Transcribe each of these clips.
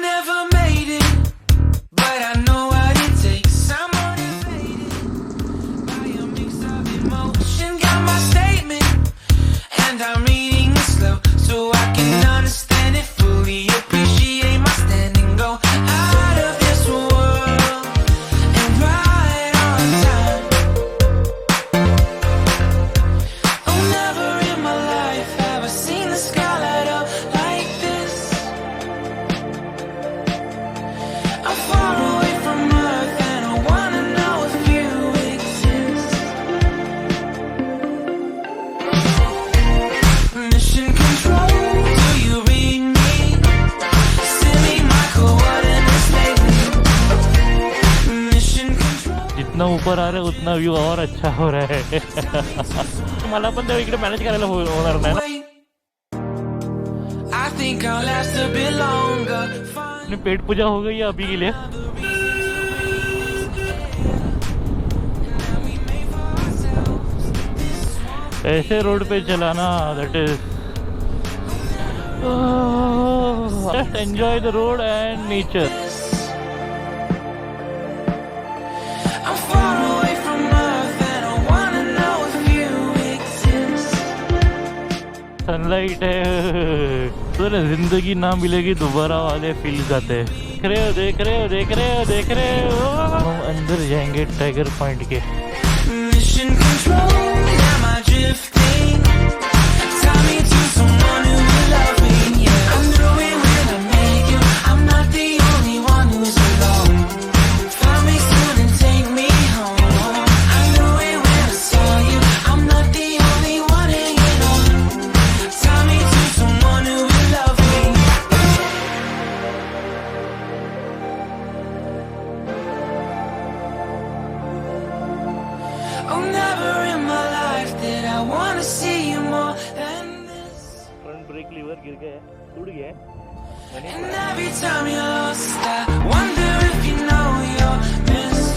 never made it, but I know what it takes. I'm motivated by a mix of emotion. Got my statement, and I'm reading it slow so I can understand it fully. Appreciate my standing, go out of this world and right on time. Oh, never in my life have I seen the sky light up like this. I'm far away from Earth and I wanna know if you exist. Mission control, do you read me? Send me my coordinates lately. Mission control. जितना ऊपर आ रहे उतना view और अच्छा हो रहा है. मला पण त्या इकडे मॅनेज करायला होणार नाही ना. I think I'll last a bit longer. अपनी पेट पूजा हो गई है अभी के लिए. ऐसे रोड पे चलाना, that is just enjoy the road and nature. I'm far away from Earth and I wanna know if you exist. Sunlight है तो ना जिंदगी ना मिलेगी दोबारा वाले फील आते हैं. देख रहे हो देख रहे हो देख रहे हो देख रहे हो. हम अंदर जाएंगे टाइगर पॉइंट के. Mission control, am I drifting? Tie me to someone who will love me. Yeah, I'm knowing when I make you. I'm not the only one who's alone. Find me soon and take me home. I knew it when I saw you. I'm not the only one hanging on. Tie me to someone who will love me. Oh, never in my life did I want to see you more than this. Front brake lever गिर गया है, टूट गया है. And every time you're lost, I wonder if you know you're missed.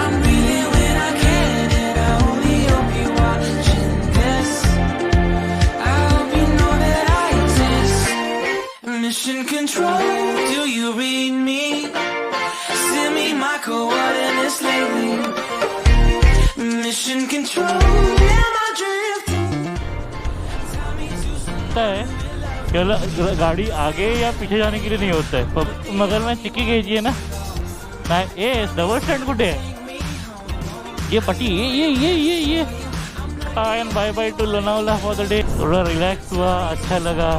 I'm breathing when I can, and I only hope you're watching this. I hope you know that I exist. Mission control, do you read me? Send me my coordinates lately. Mission control, am I drifting? Tell me to है गाड़ी आगे या पीछे जाने के लिए नहीं होता है. मगर मैं चिक्की घ्यायची आहे ना. नाही ए डबल स्टँड कुठे आहे? ये पटी ये and bye bye to Lonavala for the day. थोड़ा रिलैक्स हुआ, अच्छा लगा.